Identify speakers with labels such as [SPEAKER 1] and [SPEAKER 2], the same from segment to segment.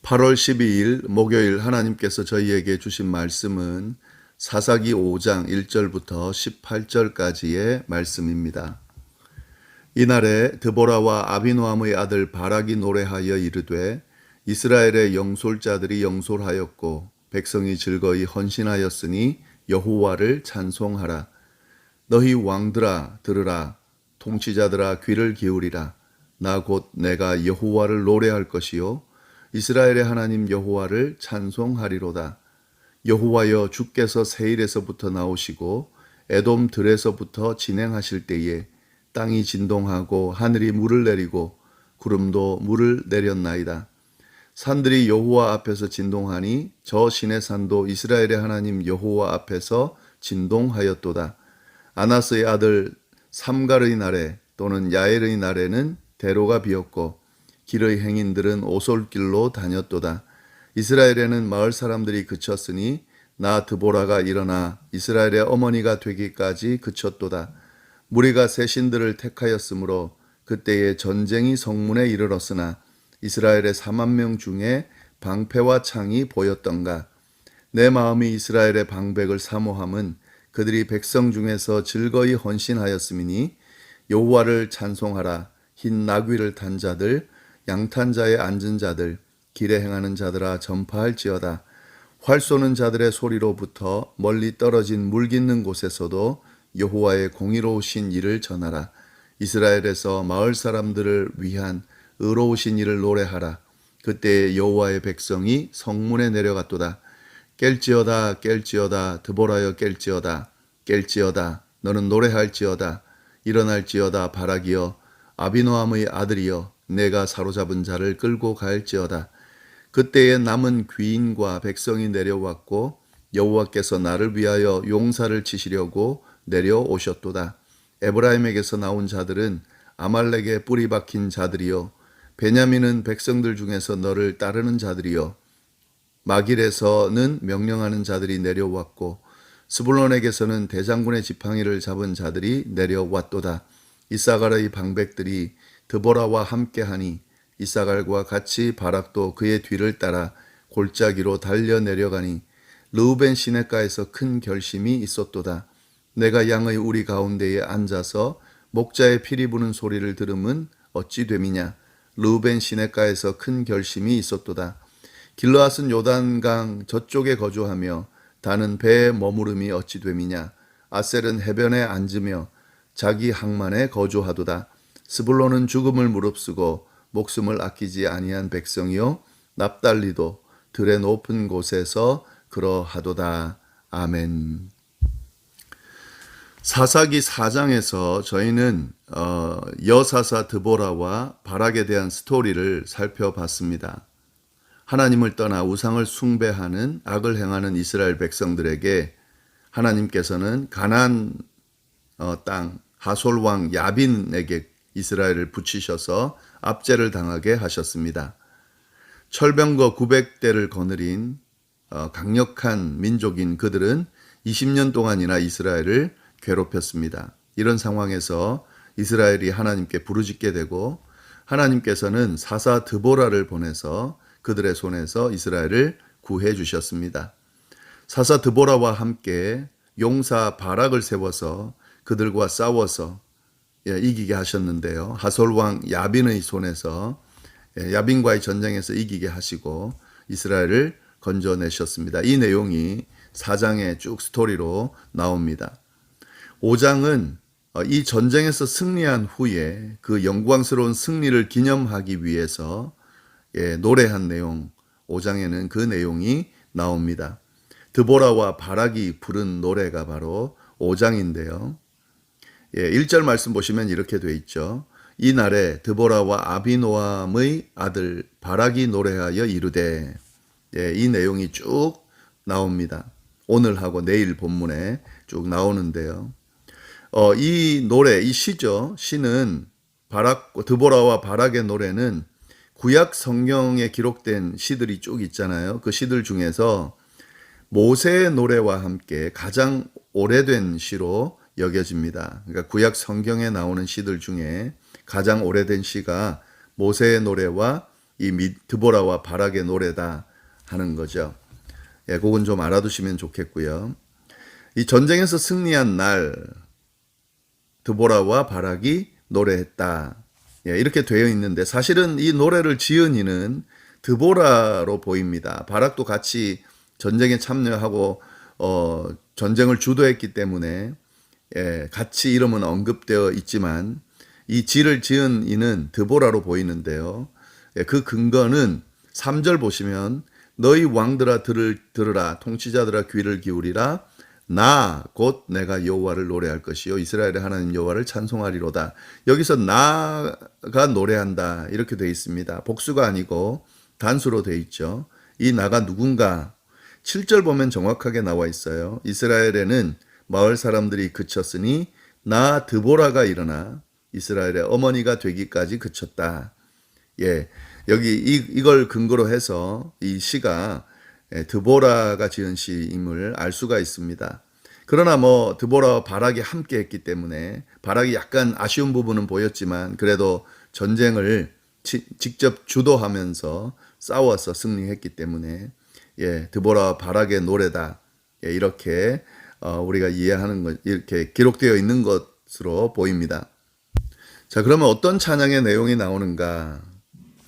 [SPEAKER 1] 8월 12일 목요일 하나님께서 저희에게 주신 말씀은 사사기 5장 1절부터 18절까지의 말씀입니다. 이날에 드보라와 아비노함의 아들 바락이 노래하여 이르되 이스라엘의 영솔자들이 영솔하였고 백성이 즐거이 헌신하였으니 여호와를 찬송하라. 너희 왕들아 들으라. 통치자들아 귀를 기울이라. 나 곧 내가 여호와를 노래할 것이요 이스라엘의 하나님 여호와를 찬송하리로다. 여호와여 주께서 세일에서부터 나오시고 에돔 들에서부터 진행하실 때에 땅이 진동하고 하늘이 물을 내리고 구름도 물을 내렸나이다. 산들이 여호와 앞에서 진동하니 저 시내 산도 이스라엘의 하나님 여호와 앞에서 진동하였도다. 아나스의 아들 삼갈의 날에 또는 야엘의 날에는 대로가 비었고 길의 행인들은 오솔길로 다녔도다. 이스라엘에는 마을 사람들이 그쳤으니 나 드보라가 일어나 이스라엘의 어머니가 되기까지 그쳤도다. 무리가 새 신들을 택하였으므로 그때에 전쟁이 성문에 이르렀으나 이스라엘의 4만 명 중에 방패와 창이 보였던가. 내 마음이 이스라엘의 방백을 사모함은 그들이 백성 중에서 즐거이 헌신하였음이니 여호와를 찬송하라. 흰 나귀를 탄 자들 양탄자에 앉은 자들 길에 행하는 자들아 전파할지어다. 활 쏘는 자들의 소리로부터 멀리 떨어진 물 깃는 곳에서도 여호와의 공의로우신 일을 전하라. 이스라엘에서 마을 사람들을 위한 의로우신 일을 노래하라. 그때 여호와의 백성이 성문에 내려갔도다. 깰지어다 깰지어다 드보라여 깰지어다 깰지어다 너는 노래할지어다. 일어날지어다 바락이여 아비노함의 아들이여 내가 사로잡은 자를 끌고 갈지어다. 그때에 남은 귀인과 백성이 내려왔고 여호와께서 나를 위하여 용사를 치시려고 내려오셨도다. 에브라임에게서 나온 자들은 아말렉의 뿌리 박힌 자들이요 베냐민은 백성들 중에서 너를 따르는 자들이요 마길에서는 명령하는 자들이 내려왔고 스불론에게서는 대장군의 지팡이를 잡은 자들이 내려왔도다. 이사갈의 방백들이 드보라와 함께하니 이사갈과 같이 바락도 그의 뒤를 따라 골짜기로 달려 내려가니 르우벤 시냇가에서 큰 결심이 있었도다. 내가 양의 우리 가운데에 앉아서 목자의 피리 부는 소리를 들음은 어찌 됨이냐. 르우벤 시냇가에서 큰 결심이 있었도다. 길르앗은 요단강 저쪽에 거주하며 다는 배에 머무름이 어찌 됨이냐. 아셀은 해변에 앉으며 자기 항만에 거주하도다. 스불론은 죽음을 무릅쓰고 목숨을 아끼지 아니한 백성이요 납달리도 들의 높은 곳에서 그러하도다. 아멘. 사사기 4장에서 저희는 여사사 드보라와 바락에 대한 스토리를 살펴봤습니다. 하나님을 떠나 우상을 숭배하는 악을 행하는 이스라엘 백성들에게 하나님께서는 가나안 땅 하솔 왕 야빈에게 이스라엘을 붙이셔서 압제를 당하게 하셨습니다. 철병거 900대를 거느린 강력한 민족인 그들은 20년 동안이나 이스라엘을 괴롭혔습니다. 이런 상황에서 이스라엘이 하나님께 부르짖게 되고 하나님께서는 사사 드보라를 보내서 그들의 손에서 이스라엘을 구해 주셨습니다. 사사 드보라와 함께 용사 바락을 세워서 그들과 싸워서 이기게 하셨는데요. 하솔 왕 야빈의 손에서 야빈과의 전쟁에서 이기게 하시고 이스라엘을 건져내셨습니다. 이 내용이 4장의 쭉 스토리로 나옵니다. 5장은 이 전쟁에서 승리한 후에 그 영광스러운 승리를 기념하기 위해서 노래한 내용, 5장에는 그 내용이 나옵니다. 드보라와 바락이 부른 노래가 바로 5장인데요. 1절 말씀 보시면 이렇게 돼 있죠. 이날에 드보라와 아비노함의 아들 바락이 노래하여 이르되, 이 내용이 쭉 나옵니다. 오늘하고 내일 본문에 쭉 나오는데요. 이 노래, 이 시죠. 시는 드보라와 바락의 노래는 구약 성경에 기록된 시들이 쭉 있잖아요. 그 시들 중에서 모세의 노래와 함께 가장 오래된 시로 여겨집니다. 그러니까 구약 성경에 나오는 시들 중에 가장 오래된 시가 모세의 노래와 드보라와 바락의 노래다 하는 거죠. 예, 그건 좀 알아두시면 좋겠고요. 이 전쟁에서 승리한 날 드보라와 바락이 노래했다. 예, 이렇게 되어 있는데 사실은 이 노래를 지은 이는 드보라로 보입니다. 바락도 같이 전쟁에 참여하고 전쟁을 주도했기 때문에 예, 같이 이름은 언급되어 있지만 이 지를 지은 이는 드보라로 보이는데요. 예, 그 근거는 3절 보시면 너희 왕들아 들으라 통치자들아 귀를 기울이라 나 곧 내가 여호와를 노래할 것이요 이스라엘의 하나님 여호와를 찬송하리로다. 여기서 나가 노래한다 이렇게 되어 있습니다. 복수가 아니고 단수로 되어 있죠. 이 나가 누군가 7절 보면 정확하게 나와 있어요. 이스라엘에는 마을 사람들이 그쳤으니 나 드보라가 일어나 이스라엘의 어머니가 되기까지 그쳤다. 예, 여기 이걸 근거로 해서 이 시가 드보라가 지은 시임을 알 수가 있습니다. 그러나 뭐 드보라와 바락이 함께 했기 때문에 바락이 약간 아쉬운 부분은 보였지만 그래도 전쟁을 직접 주도하면서 싸워서 승리했기 때문에 예, 드보라와 바락의 노래다. 예, 이렇게 우리가 이해하는 것, 이렇게 기록되어 있는 것으로 보입니다. 자, 그러면 어떤 찬양의 내용이 나오는가?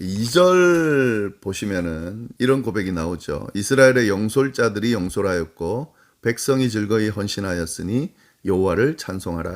[SPEAKER 1] 2절 보시면은 이런 고백이 나오죠. 이스라엘의 영솔자들이 영솔하였고 백성이 즐거이 헌신하였으니 여호와를 찬송하라.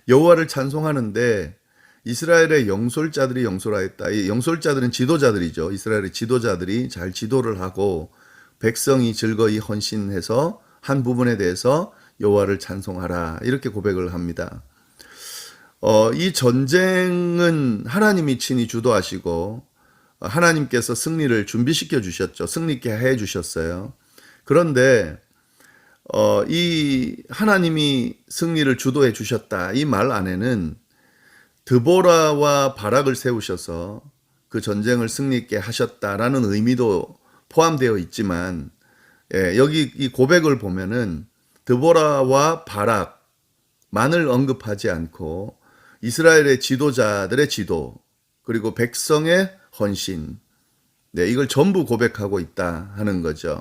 [SPEAKER 1] 여호와를 찬송하는데 이스라엘의 영솔자들이 영솔하였다. 이 영솔자들은 지도자들이죠. 이스라엘의 지도자들이 잘 지도를 하고 백성이 즐거이 헌신해서 한 부분에 대해서 여호와를 찬송하라. 이렇게 고백을 합니다. 이 전쟁은 하나님이 친히 주도하시고 하나님께서 승리를 준비시켜 주셨죠. 승리케 해 주셨어요. 그런데 이 하나님이 승리를 주도해 주셨다. 이 말 안에는 드보라와 바락을 세우셔서 그 전쟁을 승리케 하셨다라는 의미도 포함되어 있지만 예, 여기 이 고백을 보면은 드보라와 바락만을 언급하지 않고 이스라엘의 지도자들의 지도 그리고 백성의 헌신 네, 이걸 전부 고백하고 있다 하는 거죠.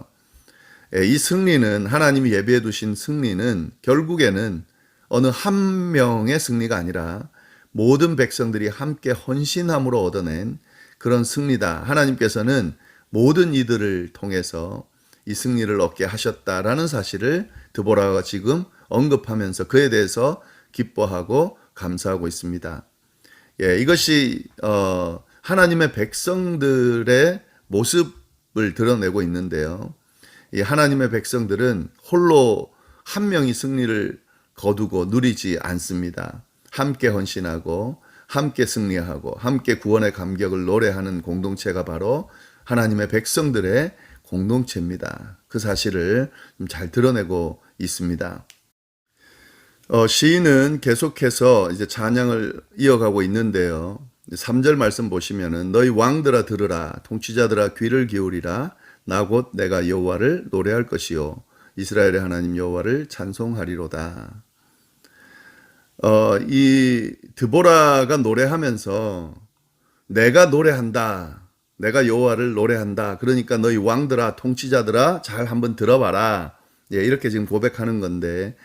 [SPEAKER 1] 예, 이 승리는 하나님이 예비해 두신 승리는 결국에는 어느 한 명의 승리가 아니라 모든 백성들이 함께 헌신함으로 얻어낸 그런 승리다. 하나님께서는 모든 이들을 통해서 이 승리를 얻게 하셨다라는 사실을 드보라가 지금 언급하면서 그에 대해서 기뻐하고 감사하고 있습니다. 예, 이것이 하나님의 백성들의 모습을 드러내고 있는데요. 이 하나님의 백성들은 홀로 한 명이 승리를 거두고 누리지 않습니다. 함께 헌신하고 함께 승리하고 함께 구원의 감격을 노래하는 공동체가 바로 하나님의 백성들의 공동체입니다. 그 사실을 잘 드러내고 있습니다. 시인은 계속해서 이제 찬양을 이어가고 있는데요. 3절 말씀 보시면은 너희 왕들아 들으라 통치자들아 귀를 기울이라 나 곧 내가 여호와를 노래할 것이요 이스라엘의 하나님 여호와를 찬송하리로다. 이 드보라가 노래하면서 내가 노래한다. 내가 여호와를 노래한다. 그러니까 너희 왕들아 통치자들아 잘 한번 들어봐라. 예, 이렇게 지금 고백하는 건데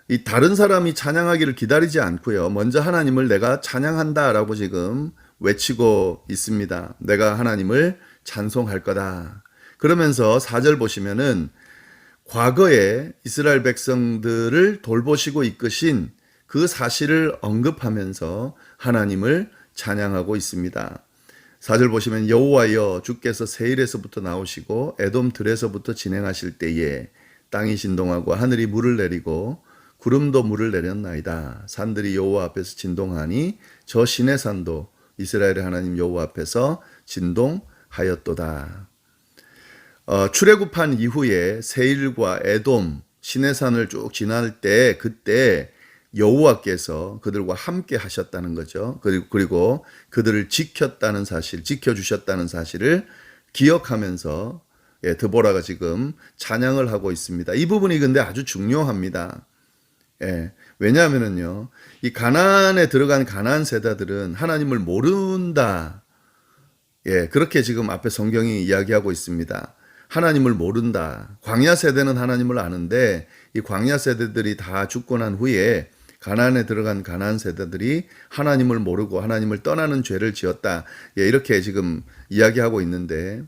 [SPEAKER 1] 이 다른 사람이 찬양하기를 기다리지 않고요. 먼저 하나님을 내가 찬양한다라고 지금 외치고 있습니다. 내가 하나님을 찬송할 거다. 그러면서 4절 보시면은 과거에 이스라엘 백성들을 돌보시고 이끄신 그 사실을 언급하면서 하나님을 찬양하고 있습니다. 4절 보시면 여호와여 주께서 세일에서부터 나오시고 에돔 들에서부터 진행하실 때에 땅이 진동하고 하늘이 물을 내리고 구름도 물을 내렸나이다. 산들이 여호와 앞에서 진동하니 저 시내 산도 이스라엘의 하나님 여호와 앞에서 진동하였도다. 출애굽한 이후에 세일과 에돔 시내산을 쭉 지날 때 그때 여호와께서 그들과 함께 하셨다는 거죠. 그리고 그들을 지켰다는 사실, 지켜주셨다는 사실을 기억하면서 드보라가 지금 찬양을 하고 있습니다. 이 부분이 근데 아주 중요합니다. 왜냐하면요, 이 가나안에 들어간 가나안 세대들은 하나님을 모른다. 예, 그렇게 지금 앞에 성경이 이야기하고 있습니다. 하나님을 모른다. 광야 세대는 하나님을 아는데 이 광야 세대들이 다 죽고 난 후에 가나안에 들어간 가나안 세대들이 하나님을 모르고 하나님을 떠나는 죄를 지었다. 예, 이렇게 지금 이야기하고 있는데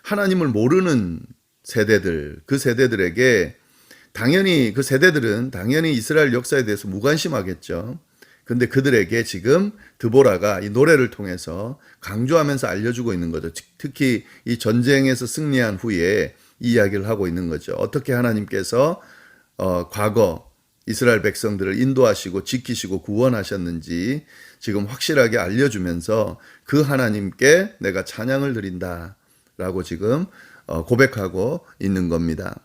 [SPEAKER 1] 하나님을 모르는 세대들, 그 세대들에게 당연히 그 세대들은 당연히 이스라엘 역사에 대해서 무관심하겠죠. 근데 그들에게 지금 드보라가 이 노래를 통해서 강조하면서 알려주고 있는 거죠. 특히 이 전쟁에서 승리한 후에 이 이야기를 하고 있는 거죠. 어떻게 하나님께서 과거 이스라엘 백성들을 인도하시고 지키시고 구원하셨는지 지금 확실하게 알려주면서 그 하나님께 내가 찬양을 드린다라고 지금 고백하고 있는 겁니다.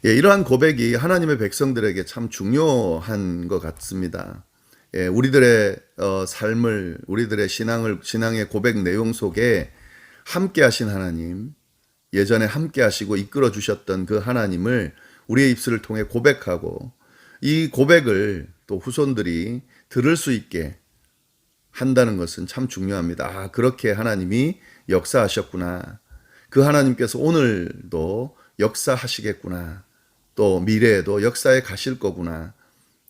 [SPEAKER 1] 예, 이러한 고백이 하나님의 백성들에게 참 중요한 것 같습니다. 예, 우리들의 삶을, 우리들의 신앙의 고백 내용 속에 함께 하신 하나님, 예전에 함께 하시고 이끌어 주셨던 그 하나님을 우리의 입술을 통해 고백하고 이 고백을 또 후손들이 들을 수 있게 한다는 것은 참 중요합니다. 아, 그렇게 하나님이 역사하셨구나. 그 하나님께서 오늘도 역사하시겠구나. 또 미래에도 역사에 가실 거구나.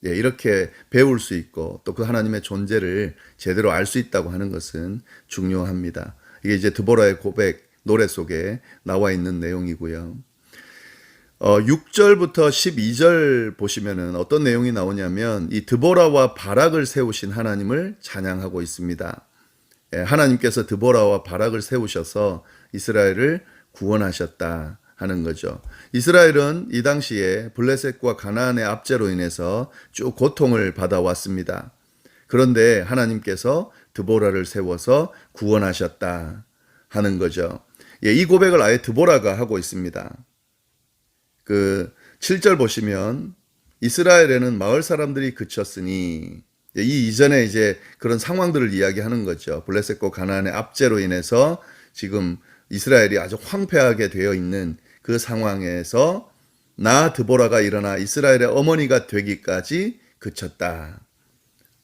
[SPEAKER 1] 예, 이렇게 배울 수 있고 또 그 하나님의 존재를 제대로 알 수 있다고 하는 것은 중요합니다. 이게 이제 드보라의 고백 노래 속에 나와 있는 내용이고요. 6절부터 12절 보시면은 어떤 내용이 나오냐면 이 드보라와 바락을 세우신 하나님을 찬양하고 있습니다. 예, 하나님께서 드보라와 바락을 세우셔서 이스라엘을 구원하셨다 하는 거죠. 이스라엘은 이 당시에 블레셋과 가나안의 압제로 인해서 쭉 고통을 받아왔습니다. 그런데 하나님께서 드보라를 세워서 구원하셨다 하는 거죠. 예, 이 고백을 아예 드보라가 하고 있습니다. 그 7절 보시면 이스라엘에는 마을 사람들이 그쳤으니 이 이전에 이제 그런 상황들을 이야기하는 거죠. 블레셋과 가나안의 압제로 인해서 지금 이스라엘이 아주 황폐하게 되어 있는 그 상황에서 나 드보라가 일어나 이스라엘의 어머니가 되기까지 그쳤다.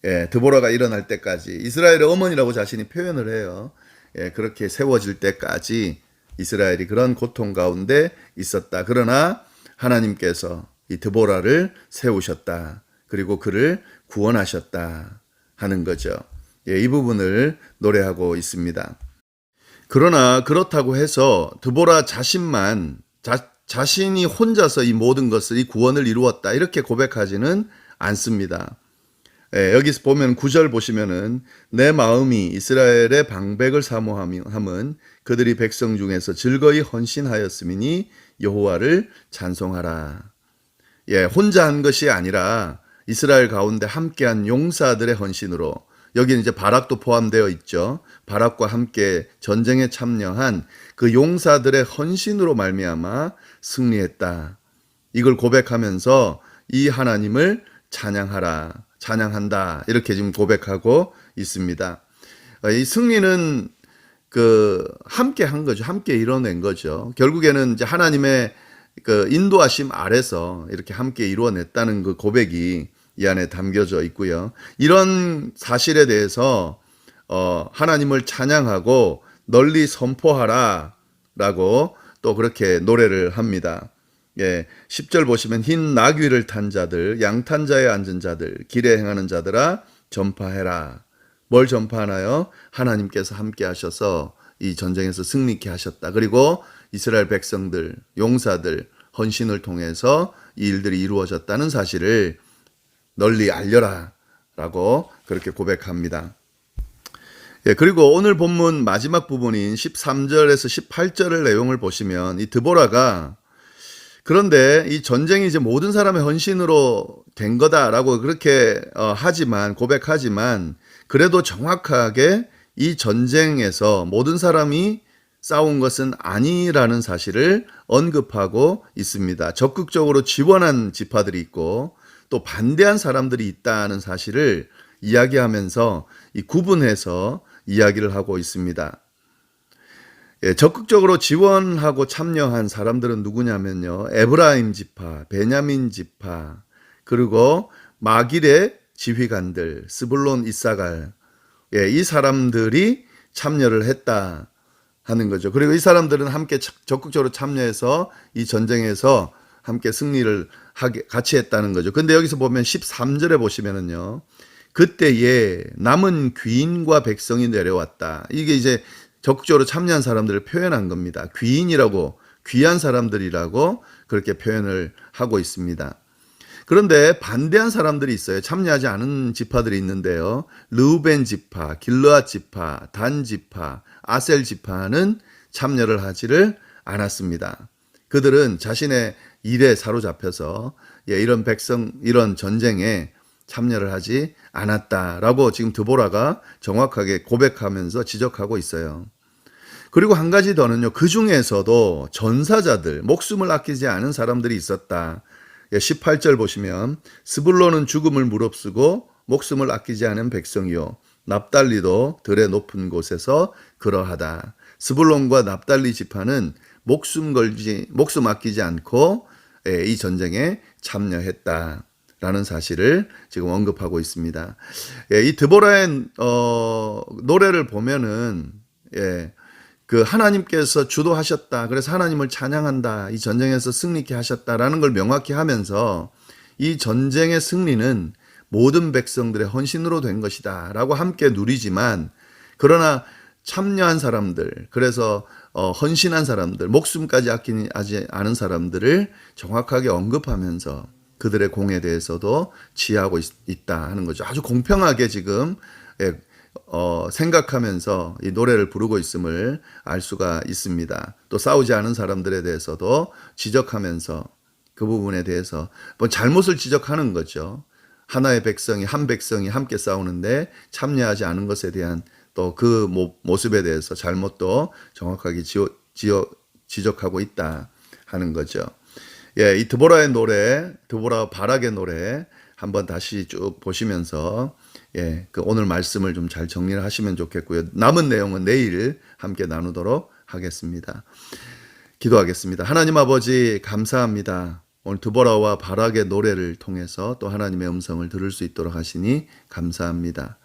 [SPEAKER 1] 예, 드보라가 일어날 때까지 이스라엘의 어머니라고 자신이 표현을 해요. 예, 그렇게 세워질 때까지 이스라엘이 그런 고통 가운데 있었다. 그러나 하나님께서 이 드보라를 세우셨다. 그리고 그를 구원하셨다 하는 거죠. 예, 이 부분을 노래하고 있습니다. 그러나 그렇다고 해서 드보라 자신만 자신이 혼자서 이 모든 것을 이 구원을 이루었다 이렇게 고백하지는 않습니다. 예, 여기서 보면 9절 보시면은 내 마음이 이스라엘의 방백을 사모함은 그들이 백성 중에서 즐거이 헌신하였음이니 여호와를 찬송하라. 예, 혼자 한 것이 아니라 이스라엘 가운데 함께한 용사들의 헌신으로 여기는 이제 바락도 포함되어 있죠. 바락과 함께 전쟁에 참여한 그 용사들의 헌신으로 말미암아 승리했다. 이걸 고백하면서 이 하나님을 찬양한다. 이렇게 지금 고백하고 있습니다. 이 승리는 그 함께 한 거죠. 함께 이뤄낸 거죠. 결국에는 이제 하나님의 그 인도하심 아래서 이렇게 함께 이루어냈다는 그 고백이 이 안에 담겨져 있고요. 이런 사실에 대해서 하나님을 찬양하고 널리 선포하라 라고 또 그렇게 노래를 합니다. 예, 10절 보시면 흰 나귀를 탄 자들, 양탄자에 앉은 자들, 길에 행하는 자들아 전파해라. 뭘 전파하나요? 하나님께서 함께 하셔서 이 전쟁에서 승리케 하셨다. 그리고 이스라엘 백성들, 용사들, 헌신을 통해서 이 일들이 이루어졌다는 사실을 널리 알려라 라고 그렇게 고백합니다. 예, 그리고 오늘 본문 마지막 부분인 13절에서 18절의 내용을 보시면 이 드보라가 그런데 이 전쟁이 이제 모든 사람의 헌신으로 된 거다라고 그렇게 고백하지만 그래도 정확하게 이 전쟁에서 모든 사람이 싸운 것은 아니라는 사실을 언급하고 있습니다. 적극적으로 지원한 지파들이 있고 또 반대한 사람들이 있다는 사실을 이야기하면서 이 구분해서 이야기를 하고 있습니다. 예, 적극적으로 지원하고 참여한 사람들은 누구냐면요. 에브라임 지파, 베냐민 지파, 그리고 마길의 지휘관들, 스불론, 이사갈. 예, 이 사람들이 참여를 했다 하는 거죠. 그리고 이 사람들은 함께 적극적으로 참여해서 이 전쟁에서 함께 승리를 같이 했다는 거죠. 근데 여기서 보면 13절에 보시면은요. 그때에 남은 귀인과 백성이 내려왔다. 이게 이제 적극적으로 참여한 사람들을 표현한 겁니다. 귀인이라고, 귀한 사람들이라고 그렇게 표현을 하고 있습니다. 그런데 반대한 사람들이 있어요. 참여하지 않은 지파들이 있는데요. 르우벤 지파, 길르앗 지파, 단 지파, 아셀 지파는 참여를 하지를 않았습니다. 그들은 자신의 일에 사로잡혀서 이런 전쟁에 참여를 하지 않았다라고 지금 드보라가 정확하게 고백하면서 지적하고 있어요. 그리고 한 가지 더는요. 그 중에서도 전사자들, 목숨을 아끼지 않은 사람들이 있었다. 18절 보시면 스불론은 죽음을 무릅쓰고 목숨을 아끼지 않은 백성이요. 납달리도 들의 높은 곳에서 그러하다. 스불론과 납달리 지파는 목숨 아끼지 않고 이 전쟁에 참여했다라는 사실을 지금 언급하고 있습니다. 이 드보라의 노래를 보면은 그 하나님께서 주도하셨다. 그래서 하나님을 찬양한다. 이 전쟁에서 승리케 하셨다라는 걸 명확히 하면서 이 전쟁의 승리는 모든 백성들의 헌신으로 된 것이다 라고 함께 누리지만, 그러나 참여한 사람들, 그래서 헌신한 사람들, 목숨까지 아끼지 않은 사람들을 정확하게 언급하면서 그들의 공에 대해서도 지혜하고 있다 하는 거죠. 아주 공평하게 지금 생각하면서 이 노래를 부르고 있음을 알 수가 있습니다. 또 싸우지 않은 사람들에 대해서도 지적하면서 그 부분에 대해서 뭐 잘못을 지적하는 거죠. 하나의 백성이, 한 백성이 함께 싸우는데 참여하지 않은 것에 대한 또 그 모습에 대해서 잘못도 정확하게 지적하고 있다 하는 거죠. 이 드보라의 노래, 드보라 바락의 노래 한번 다시 쭉 보시면서 그 오늘 말씀을 좀 잘 정리를 하시면 좋겠고요. 남은 내용은 내일 함께 나누도록 하겠습니다. 기도하겠습니다. 하나님 아버지 감사합니다. 오늘 드보라와 바락의 노래를 통해서 또 하나님의 음성을 들을 수 있도록 하시니 감사합니다.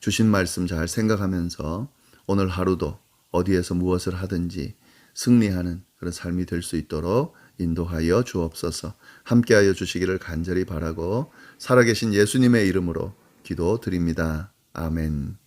[SPEAKER 1] 주신 말씀 잘 생각하면서 오늘 하루도 어디에서 무엇을 하든지 승리하는 그런 삶이 될 수 있도록 인도하여 주옵소서. 함께하여 주시기를 간절히 바라고 살아계신 예수님의 이름으로 기도드립니다. 아멘.